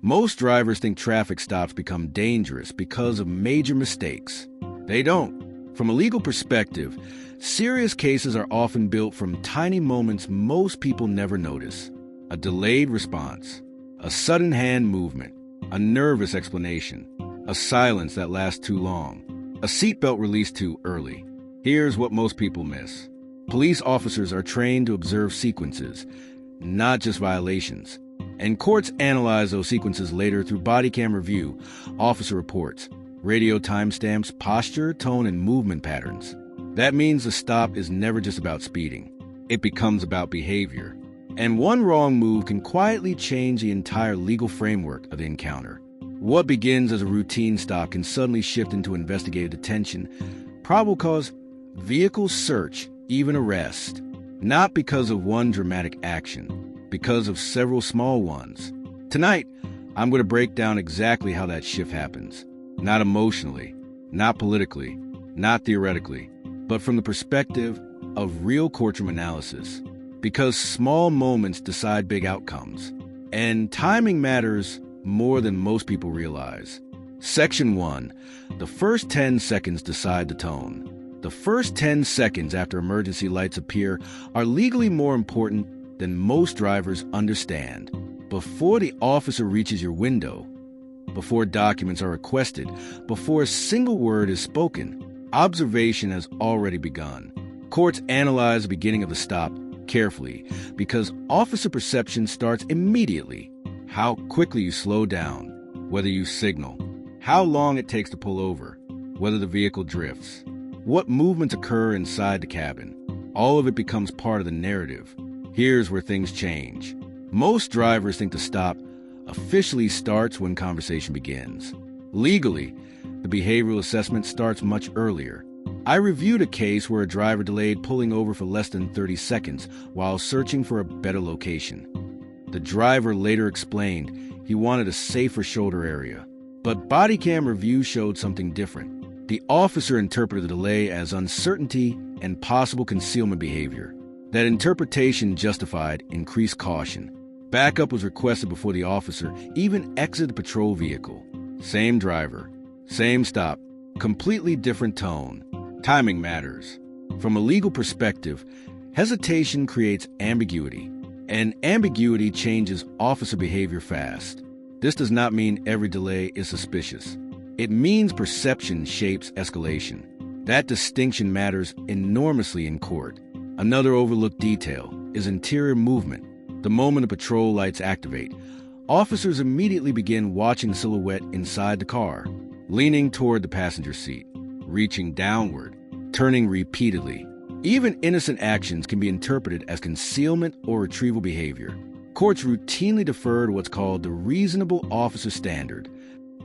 Most drivers think traffic stops become dangerous because of major mistakes. They don't. From a legal perspective, serious cases are often built from tiny moments most people never notice. A delayed response, a sudden hand movement, a nervous explanation, a silence that lasts too long, a seatbelt released too early. Here's what most people miss. Police officers are trained to observe sequences, not just violations. And courts analyze those sequences later through bodyCAM review, officer reports, radio timestamps, posture, tone, and movement patterns. That means the stop is never just about speeding. It becomes about behavior. And one wrong move can quietly change the entire legal framework of the encounter. What begins as a routine stop can suddenly shift into investigative detention, probable cause, vehicle search, even arrest. Not because of one dramatic action, because of several small ones. Tonight, I'm going to break down exactly how that shift happens. Not emotionally, not politically, not theoretically, but from the perspective of real courtroom analysis. Because small moments decide big outcomes. And timing matters more than most people realize. Section 1. The first 10 seconds decide the tone. The first 10 seconds after emergency lights appear are legally more important than most drivers understand. Before the officer reaches your window, before documents are requested, before a single word is spoken, observation has already begun. Courts analyze the beginning of the stop carefully because officer perception starts immediately. How quickly you slow down, whether you signal, how long it takes to pull over, whether the vehicle drifts, what movements occur inside the cabin. All of it becomes part of the narrative. Here's where things change. Most drivers think the stop officially starts when conversation begins. Legally, the behavioral assessment starts much earlier. I reviewed a case where a driver delayed pulling over for less than 30 seconds while searching for a better location. The driver later explained he wanted a safer shoulder area. But bodyCAM review showed something different. The officer interpreted the delay as uncertainty and possible concealment behavior. That interpretation justified increased caution. Backup was requested before the officer even exited the patrol vehicle. Same driver, same stop, completely different tone. Timing matters. From a legal perspective, hesitation creates ambiguity, and ambiguity changes officer behavior fast. This does not mean every delay is suspicious. It means perception shapes escalation. That distinction matters enormously in court. Another overlooked detail is interior movement. The moment the patrol lights activate, officers immediately begin watching the silhouette inside the car, leaning toward the passenger seat, reaching downward, turning repeatedly. Even innocent actions can be interpreted as concealment or retrieval behavior. Courts routinely defer to what's called the reasonable officer standard.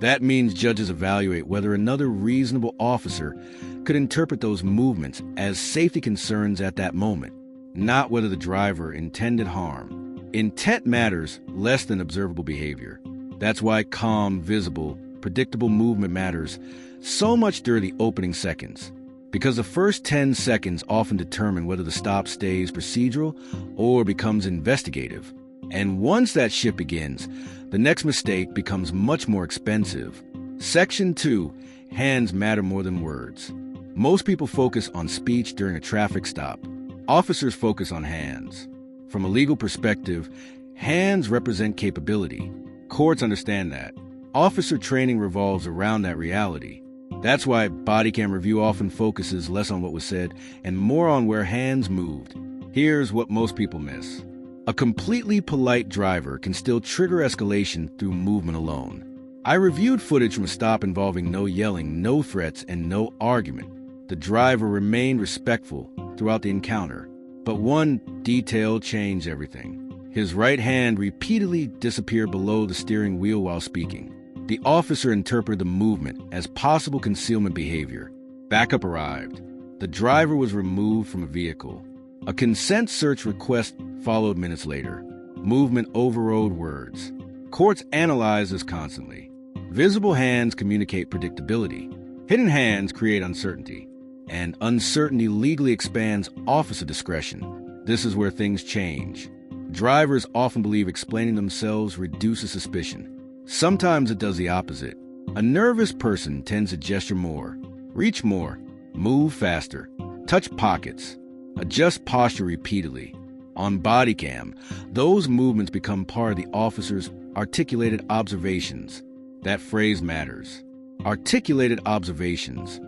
That means judges evaluate whether another reasonable officer could interpret those movements as safety concerns at that moment, not whether the driver intended harm. Intent matters less than observable behavior. That's why calm, visible, predictable movement matters so much during the opening seconds. Because the first 10 seconds often determine whether the stop stays procedural or becomes investigative. And once that shift begins, the next mistake becomes much more expensive. Section 2, hands matter more than words. Most people focus on speech during a traffic stop. Officers focus on hands. From a legal perspective, hands represent capability. Courts understand that. Officer training revolves around that reality. That's why bodyCAM review often focuses less on what was said and more on where hands moved. Here's what most people miss. A completely polite driver can still trigger escalation through movement alone. I reviewed footage from a stop involving no yelling, no threats, and no argument. The driver remained respectful throughout the encounter, but one detail changed everything. His right hand repeatedly disappeared below the steering wheel while speaking. The officer interpreted the movement as possible concealment behavior. Backup arrived. The driver was removed from a vehicle. A consent search request followed minutes later. Movement overrode words. Courts analyze this constantly. Visible hands communicate predictability. Hidden hands create uncertainty. And uncertainty legally expands officer discretion. This is where things change. Drivers often believe explaining themselves reduces suspicion. Sometimes it does the opposite. A nervous person tends to gesture more, reach more, move faster, touch pockets, adjust posture repeatedly. On bodyCAM, those movements become part of the officer's articulated observations. That phrase matters. Articulated observations.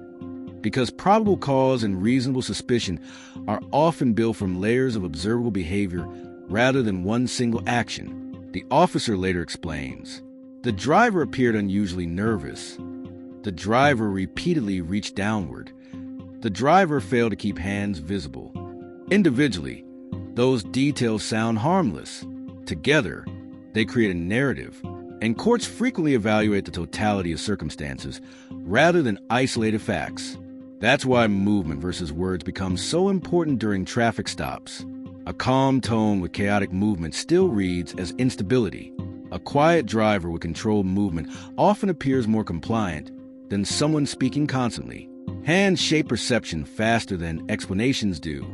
Because probable cause and reasonable suspicion are often built from layers of observable behavior rather than one single action. The officer later explains, "The driver appeared unusually nervous. The driver repeatedly reached downward. The driver failed to keep hands visible." Individually, those details sound harmless. Together, they create a narrative, and courts frequently evaluate the totality of circumstances rather than isolated facts. That's why movement versus words becomes so important during traffic stops. A calm tone with chaotic movement still reads as instability. A quiet driver with controlled movement often appears more compliant than someone speaking constantly. Hands shape perception faster than explanations do,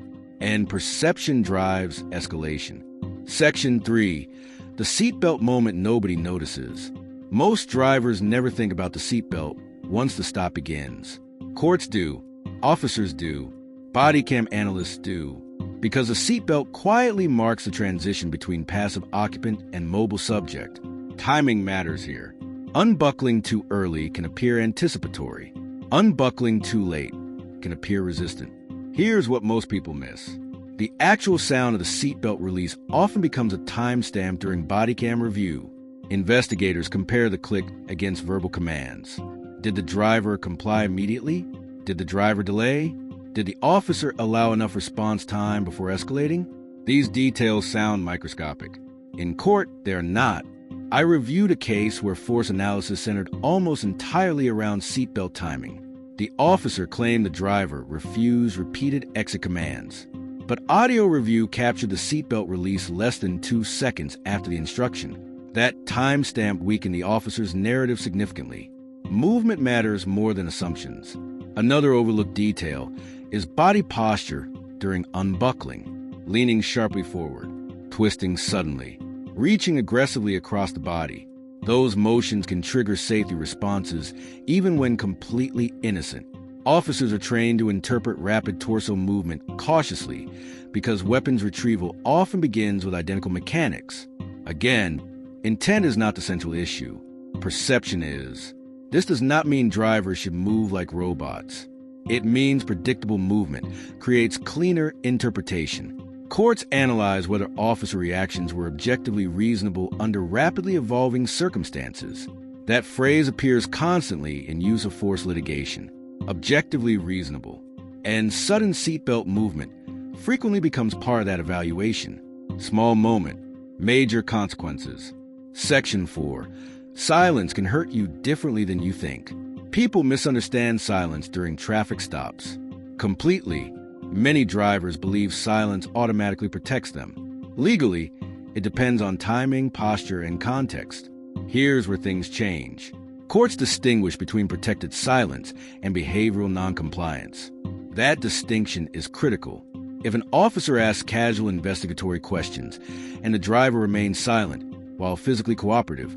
and perception drives escalation. Section 3. The seatbelt moment nobody notices. Most drivers never think about the seatbelt once the stop begins. Courts do, officers do, bodyCAM analysts do, because the seatbelt quietly marks the transition between passive occupant and mobile subject. Timing matters here. Unbuckling too early can appear anticipatory. Unbuckling too late can appear resistant. Here's what most people miss. The actual sound of the seatbelt release often becomes a timestamp during bodyCAM review. Investigators compare the click against verbal commands. Did the driver comply immediately? Did the driver delay? Did the officer allow enough response time before escalating? These details sound microscopic. In court, they're not. I reviewed a case where force analysis centered almost entirely around seatbelt timing. The officer claimed the driver refused repeated exit commands, but audio review captured the seatbelt release less than 2 seconds after the instruction. That timestamp weakened the officer's narrative significantly. Movement matters more than assumptions. Another overlooked detail is body posture during unbuckling. Leaning sharply forward, twisting suddenly, reaching aggressively across the body. Those motions can trigger safety responses even when completely innocent. Officers are trained to interpret rapid torso movement cautiously because weapons retrieval often begins with identical mechanics. Again, intent is not the central issue. Perception is. This does not mean drivers should move like robots. It means predictable movement creates cleaner interpretation. Courts analyze whether officer reactions were objectively reasonable under rapidly evolving circumstances. That phrase appears constantly in use of force litigation. Objectively reasonable. And sudden seatbelt movement frequently becomes part of that evaluation. Small moment, major consequences. Section 4. Silence can hurt you differently than you think. People misunderstand silence during traffic stops. Completely. Many drivers believe silence automatically protects them. Legally, it depends on timing, posture, and context. Here's where things change. Courts distinguish between protected silence and behavioral noncompliance. That distinction is critical. If an officer asks casual investigatory questions and the driver remains silent while physically cooperative,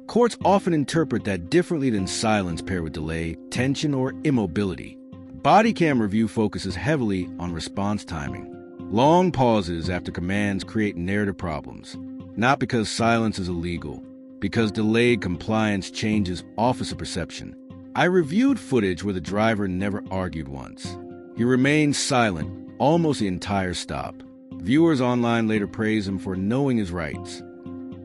courts often interpret that differently than silence paired with delay, tension, or immobility. bodyCAM review focuses heavily on response timing. Long pauses after commands create narrative problems, not because silence is illegal, because delayed compliance changes officer perception. I reviewed footage where the driver never argued once. He remained silent almost the entire stop. Viewers online later praised him for knowing his rights.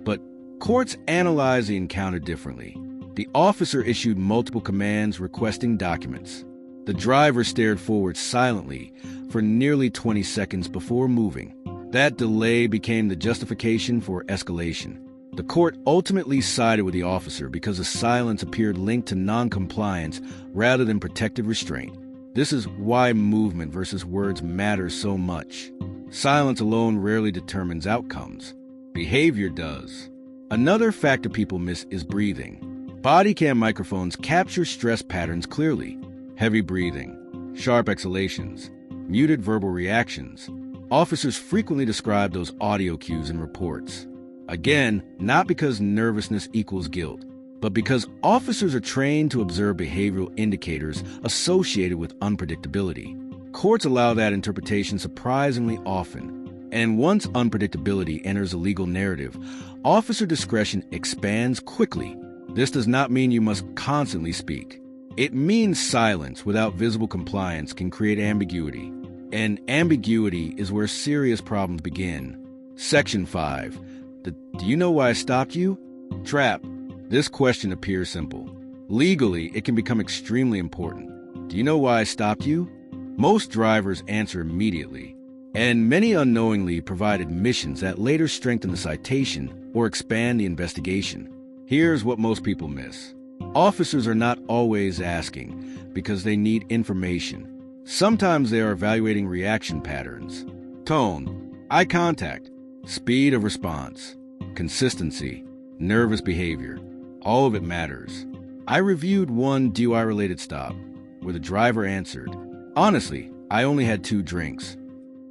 But courts analyze the encounter differently. The officer issued multiple commands requesting documents. The driver stared forward silently for nearly 20 seconds before moving. That delay became the justification for escalation. The court ultimately sided with the officer because the silence appeared linked to noncompliance rather than protective restraint. This is why movement versus words matters so much. Silence alone rarely determines outcomes. Behavior does. Another factor people miss is breathing. bodyCAM microphones capture stress patterns clearly. Heavy breathing, sharp exhalations, muted verbal reactions. Officers frequently describe those audio cues in reports. Again, not because nervousness equals guilt, but because officers are trained to observe behavioral indicators associated with unpredictability. Courts allow that interpretation surprisingly often, and once unpredictability enters a legal narrative, officer discretion expands quickly. This does not mean you must constantly speak. It means silence without visible compliance can create ambiguity, and ambiguity is where serious problems begin. Section 5. Do you know why I stopped you? Trap. This question appears simple. Legally, it can become extremely important. Do you know why I stopped you? Most drivers answer immediately, and many unknowingly provide admissions that later strengthen the citation or expand the investigation. Here's what most people miss. Officers are not always asking because they need information. Sometimes they are evaluating reaction patterns, tone, eye contact, speed of response, consistency, nervous behavior. All of it matters. I reviewed one DUI-related stop where the driver answered, "Honestly, I only had 2 drinks."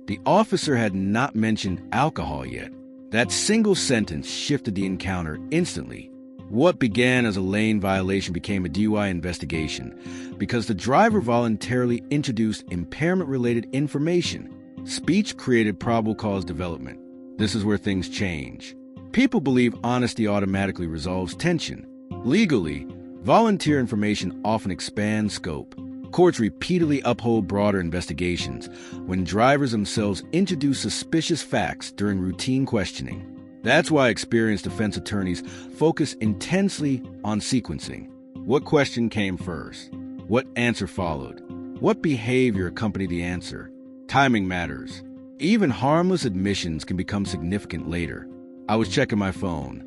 The officer had not mentioned alcohol yet. That single sentence shifted the encounter instantly. What began as a lane violation became a DUI investigation because the driver voluntarily introduced impairment-related information. Speech created probable cause development. This is where things change. People believe honesty automatically resolves tension. Legally, volunteer information often expands scope. Courts repeatedly uphold broader investigations when drivers themselves introduce suspicious facts during routine questioning. That's why experienced defense attorneys focus intensely on sequencing. What question came first? What answer followed? What behavior accompanied the answer? Timing matters. Even harmless admissions can become significant later. I was checking my phone.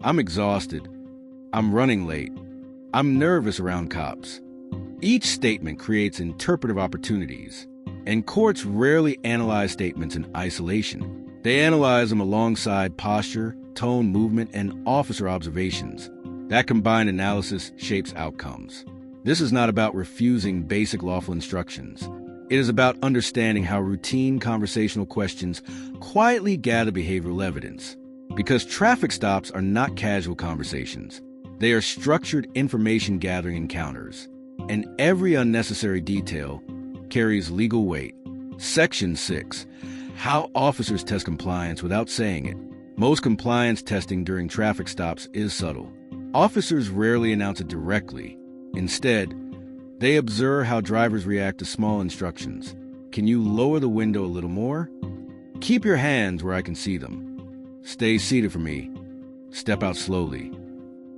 I'm exhausted. I'm running late. I'm nervous around cops. Each statement creates interpretive opportunities, and courts rarely analyze statements in isolation. They analyze them alongside posture, tone, movement, and officer observations. That combined analysis shapes outcomes. This is not about refusing basic lawful instructions. It is about understanding how routine conversational questions quietly gather behavioral evidence. Because traffic stops are not casual conversations. They are structured information-gathering encounters, and every unnecessary detail carries legal weight. Section 6. How officers test compliance without saying it. Most compliance testing during traffic stops is subtle. Officers rarely announce it directly. Instead, they observe how drivers react to small instructions. Can you lower the window a little more? Keep your hands where I can see them. Stay seated for me. Step out slowly.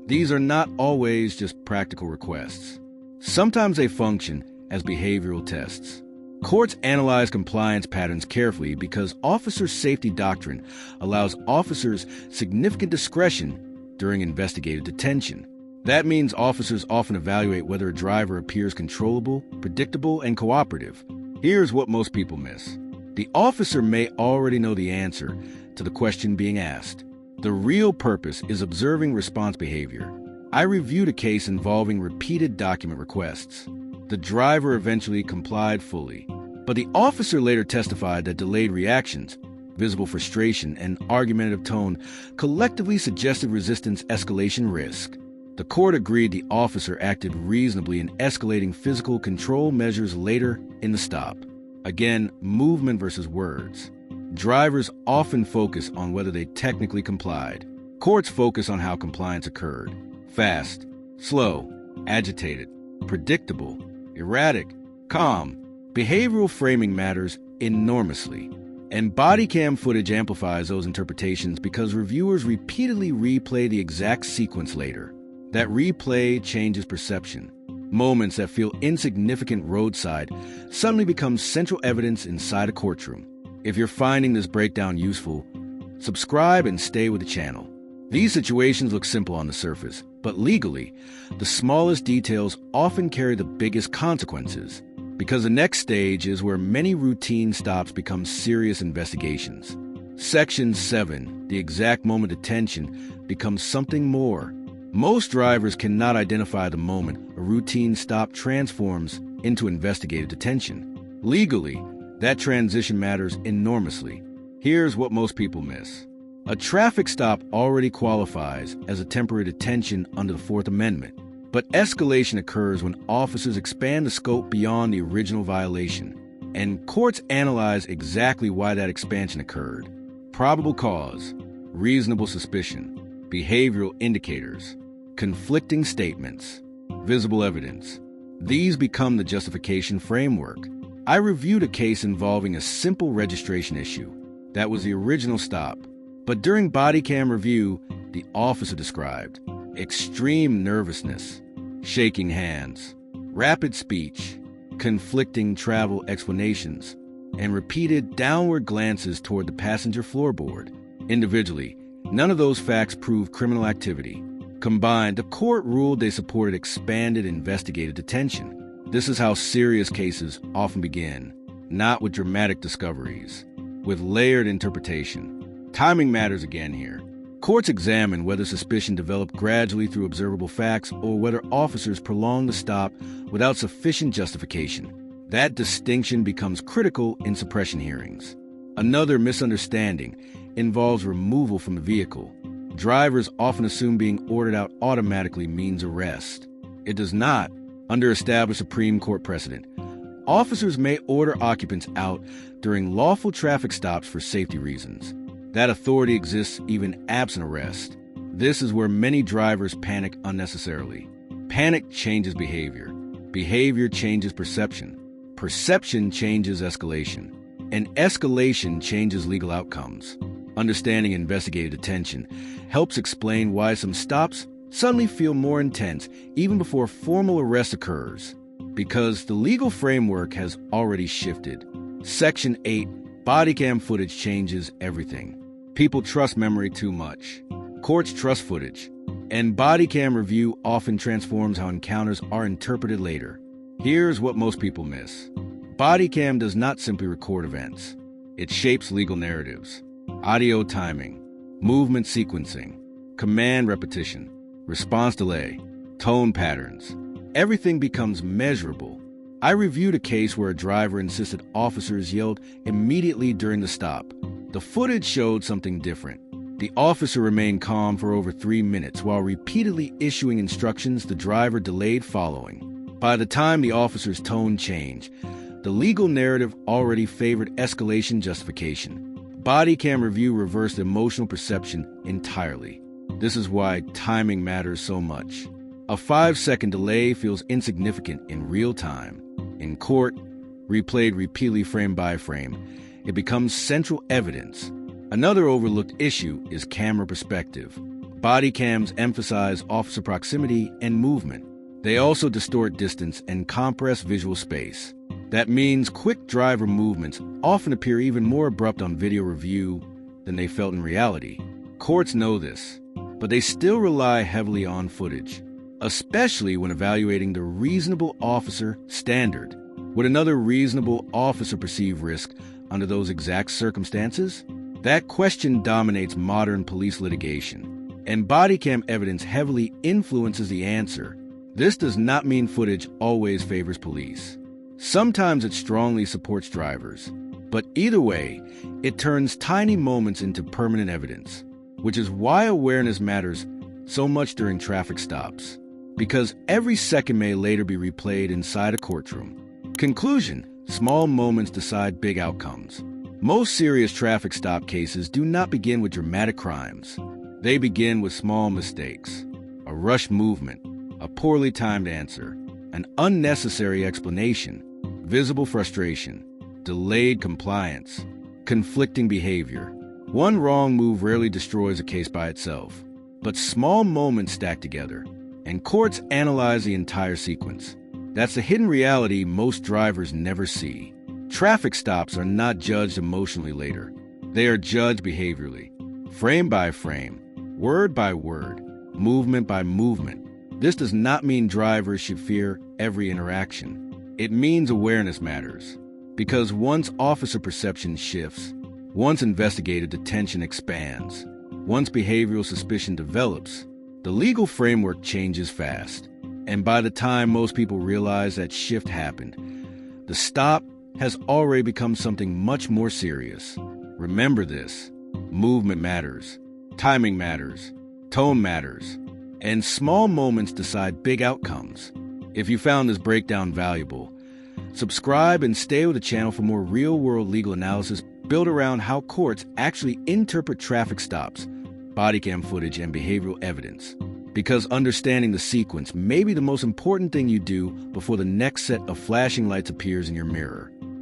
These are not always just practical requests. Sometimes they function as behavioral tests. Courts analyze compliance patterns carefully because officer safety doctrine allows officers significant discretion during investigative detention. That means officers often evaluate whether a driver appears controllable, predictable, and cooperative. Here's what most people miss. The officer may already know the answer to the question being asked. The real purpose is observing response behavior. I reviewed a case involving repeated document requests. The driver eventually complied fully, but the officer later testified that delayed reactions, visible frustration, and argumentative tone collectively suggested resistance escalation risk. The court agreed the officer acted reasonably in escalating physical control measures later in the stop. Again, movement versus words. Drivers often focus on whether they technically complied. Courts focus on how compliance occurred. Fast, slow, agitated, predictable, erratic, calm. Behavioral framing matters enormously. And bodyCAM footage amplifies those interpretations because reviewers repeatedly replay the exact sequence later. That replay changes perception. Moments that feel insignificant roadside suddenly become central evidence inside a courtroom. If you're finding this breakdown useful, subscribe and stay with the channel. These situations look simple on the surface, but legally, the smallest details often carry the biggest consequences, because the next stage is where many routine stops become serious investigations. Section 7, the exact moment of detention, becomes something more. Most drivers cannot identify the moment a routine stop transforms into investigative detention. Legally, that transition matters enormously. Here's what most people miss. A traffic stop already qualifies as a temporary detention under the Fourth Amendment, but escalation occurs when officers expand the scope beyond the original violation, and courts analyze exactly why that expansion occurred. Probable cause, reasonable suspicion, behavioral indicators, conflicting statements, visible evidence. These become the justification framework. I reviewed a case involving a simple registration issue. That was the original stop. But during bodyCAM review, the officer described extreme nervousness, shaking hands, rapid speech, conflicting travel explanations, and repeated downward glances toward the passenger floorboard. Individually, none of those facts proved criminal activity. Combined, the court ruled they supported expanded investigative detention. This is how serious cases often begin, not with dramatic discoveries, with layered interpretation. Timing matters again here. Courts examine whether suspicion developed gradually through observable facts or whether officers prolonged the stop without sufficient justification. That distinction becomes critical in suppression hearings. Another misunderstanding involves removal from the vehicle. Drivers often assume being ordered out automatically means arrest. It does not, under established Supreme Court precedent. Officers may order occupants out during lawful traffic stops for safety reasons. That authority exists even absent arrest. This is where many drivers panic unnecessarily. Panic changes behavior. Behavior changes perception. Perception changes escalation. And escalation changes legal outcomes. Understanding investigative detention helps explain why some stops suddenly feel more intense even before formal arrest occurs. Because the legal framework has already shifted. Section 8, bodyCAM footage changes everything. People trust memory too much. Courts trust footage. And bodyCAM review often transforms how encounters are interpreted later. Here's what most people miss. BodyCAM does not simply record events. It shapes legal narratives. Audio timing, movement sequencing, command repetition, response delay, tone patterns. Everything becomes measurable. I reviewed a case where a driver insisted officers yelled immediately during the stop. The footage showed something different. The officer remained calm for over 3 minutes while repeatedly issuing instructions the driver delayed following. By the time the officer's tone changed, the legal narrative already favored escalation justification. bodyCAM review reversed emotional perception entirely. This is why timing matters so much. A 5-second delay feels insignificant in real time. In court, replayed repeatedly frame by frame, it becomes central evidence. Another overlooked issue is camera perspective. Bodycams emphasize officer proximity and movement. They also distort distance and compress visual space. That means quick driver movements often appear even more abrupt on video review than they felt in reality. Courts know this, but they still rely heavily on footage, especially when evaluating the reasonable officer standard. Would another reasonable officer perceive risk under those exact circumstances? That question dominates modern police litigation, and bodycam evidence heavily influences the answer. This does not mean footage always favors police. Sometimes it strongly supports drivers, but either way, it turns tiny moments into permanent evidence, which is why awareness matters so much during traffic stops, because every second may later be replayed inside a courtroom. Conclusion: small moments decide big outcomes. Most serious traffic stop cases do not begin with dramatic crimes. They begin with small mistakes, a rushed movement, a poorly timed answer, an unnecessary explanation, visible frustration, delayed compliance, conflicting behavior. One wrong move rarely destroys a case by itself, but small moments stack together, and courts analyze the entire sequence. That's the hidden reality most drivers never see. Traffic stops are not judged emotionally later. They are judged behaviorally, frame by frame, word by word, movement by movement. This does not mean drivers should fear every interaction. It means awareness matters, because once officer perception shifts, once investigative detention expands, once behavioral suspicion develops, the legal framework changes fast. And by the time most people realize that shift happened, the stop has already become something much more serious. Remember this: Movement matters. Timing matters. Tone matters. And small moments decide big outcomes. If you found this breakdown valuable, subscribe and stay with the channel for more real-world legal analysis built around how courts actually interpret traffic stops, body cam footage, and behavioral evidence. Because understanding the sequence may be the most important thing you do before the next set of flashing lights appears in your mirror.